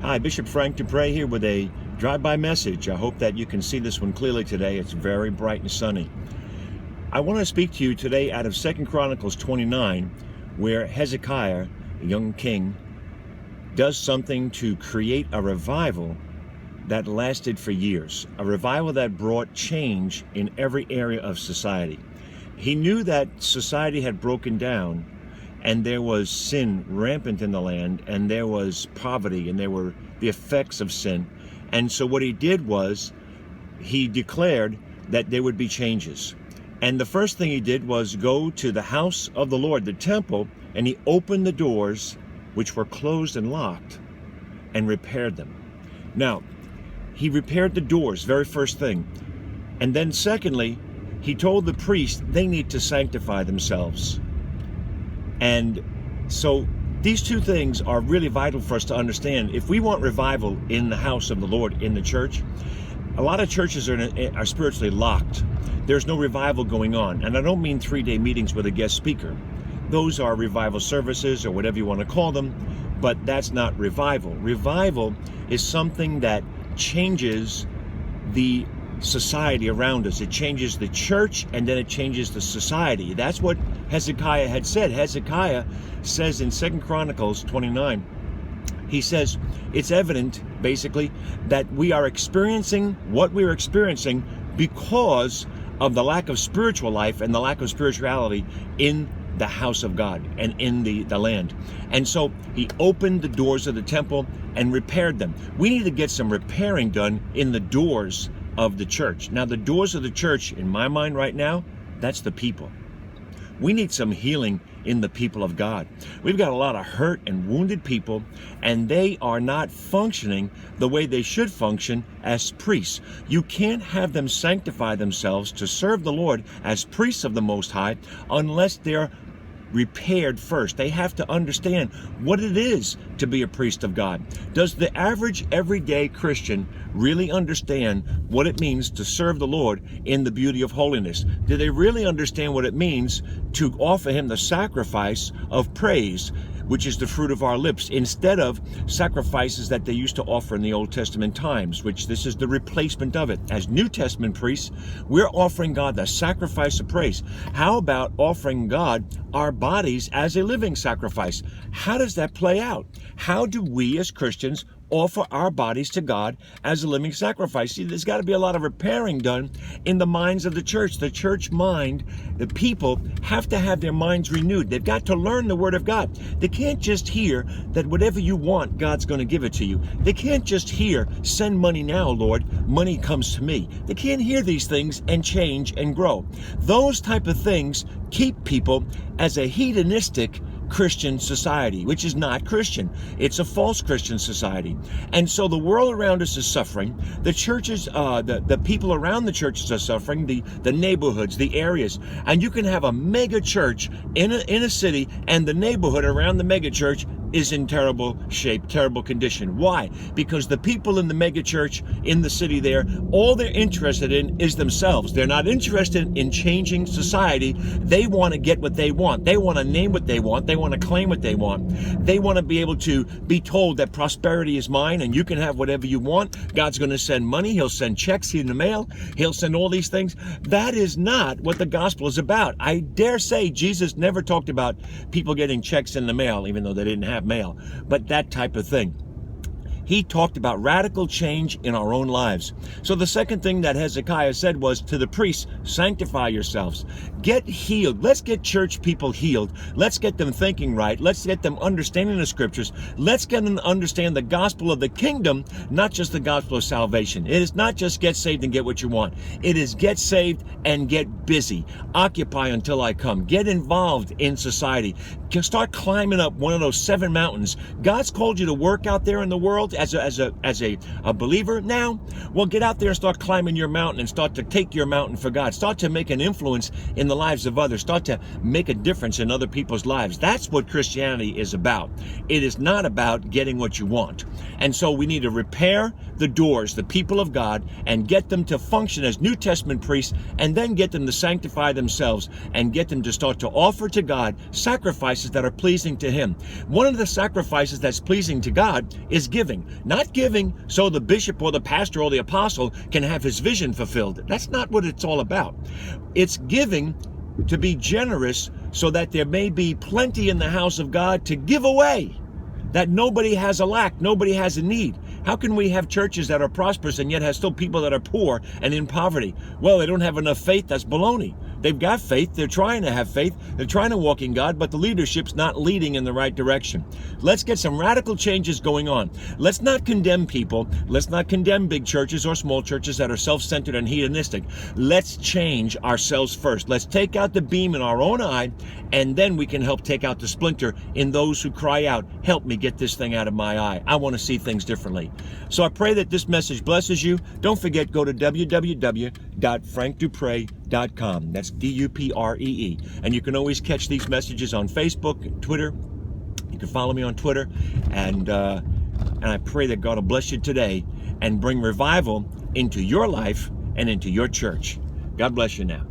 Hi, Bishop Frank Dupre here with a drive-by message. I hope that you can see this one clearly today. It's very bright and sunny. I want to speak to you today out of 2 Chronicles 29, where Hezekiah, the young king, does something to create a revival that lasted for years, a revival that brought change in every area of society. He knew that society had broken down, and there was sin rampant in the land, and there was poverty, and there were the effects of sin. And so what he did was he declared that there would be changes. And the first thing he did was go to the house of the Lord, the temple, and he opened the doors which were closed and locked and repaired them. Now, he repaired the doors, very first thing. And then secondly, he told the priests they need to sanctify themselves. And so these two things are really vital for us to understand. If we want revival in the house of the Lord, in the church, a lot of churches are spiritually locked. There's no revival going on. And I don't mean 3-day meetings with a guest speaker. Those are revival services or whatever you want to call them, but that's not revival. Revival is something that changes the society around us. It changes the church, and then it changes the society. That's what Hezekiah had said. Hezekiah says in 2 Chronicles 29, he says, it's evident, basically, that we are experiencing what we're experiencing because of the lack of spiritual life and the lack of spirituality in the house of God and in the land. And so he opened the doors of the temple and repaired them. We need to get some repairing done in the doors of the church. Now, the doors of the church, in my mind right now, that's the people. We need some healing in the people of God. We've got a lot of hurt and wounded people, and they are not functioning the way they should function as priests. You can't have them sanctify themselves to serve the Lord as priests of the Most High unless they're repaired first. They have to understand what it is to be a priest of God. Does the average everyday Christian really understand what it means to serve the Lord in the beauty of holiness? Do they really understand what it means to offer him the sacrifice of praise, which is the fruit of our lips, instead of sacrifices that they used to offer in the Old Testament times, which this is the replacement of it. As New Testament priests, we're offering God the sacrifice of praise. How about offering God our bodies as a living sacrifice? How does that play out? How do we as Christians offer our bodies to God as a living sacrifice? See, there's got to be a lot of repairing done in the minds of the church. The church mind, the people have to have their minds renewed. They've got to learn the Word of God. They can't just hear that whatever you want, God's going to give it to you. They can't just hear, send money now, Lord, money comes to me. They can't hear these things and change and grow. Those type of things keep people as a hedonistic Christian society, which is not Christian. It's a false Christian society. And so the world around us is suffering. The churches, the people around the churches are suffering, the neighborhoods, the areas. And you can have a mega church in a city, and the neighborhood around the mega church is in terrible shape, terrible condition. Why? Because the people in the mega church in the city there, all they're interested in is themselves. They're not interested in changing society. They want to get what they want. They want to name what they want. They want to claim what they want. They want to be able to be told that prosperity is mine and you can have whatever you want. God's going to send money. He'll send checks in the mail. He'll send all these things. That is not what the gospel is about. I dare say Jesus never talked about people getting checks in the mail, even though they didn't have mail, but that type of thing. He talked about radical change in our own lives. So the second thing that Hezekiah said was to the priests, sanctify yourselves. Get healed. Let's get church people healed. Let's get them thinking right. Let's get them understanding the scriptures. Let's get them to understand the gospel of the kingdom, not just the gospel of salvation. It is not just get saved and get what you want. It is get saved and get busy. Occupy until I come. Get involved in society. Start climbing up one of those 7 mountains. God's called you to work out there in the world as a believer now. Well, get out there and start climbing your mountain and start to take your mountain for God. Start to make an influence in the lives of others. Start to make a difference in other people's lives. That's what Christianity is about. It is not about getting what you want. And so we need to repair the doors, the people of God, and get them to function as New Testament priests, and then get them to sanctify themselves and get them to start to offer to God sacrifices that are pleasing to Him. One of the sacrifices that's pleasing to God is giving. Not giving so the bishop or the pastor or the apostle can have his vision fulfilled. That's not what it's all about. It's giving to be generous so that there may be plenty in the house of God to give away, that nobody has a lack, nobody has a need. How can we have churches that are prosperous and yet have still people that are poor and in poverty? Well, they don't have enough faith. That's baloney. They've got faith. They're trying to have faith. They're trying to walk in God, but the leadership's not leading in the right direction. Let's get some radical changes going on. Let's not condemn people. Let's not condemn big churches or small churches that are self-centered and hedonistic. Let's change ourselves first. Let's take out the beam in our own eye, and then we can help take out the splinter in those who cry out, help me get this thing out of my eye. I want to see things differently. So I pray that this message blesses you. Don't forget, go to www.frankdupree.com. That's D-U-P-R-E-E. And you can always catch these messages on Facebook, Twitter. You can follow me on Twitter. And I pray that God will bless you today and bring revival into your life and into your church. God bless you now.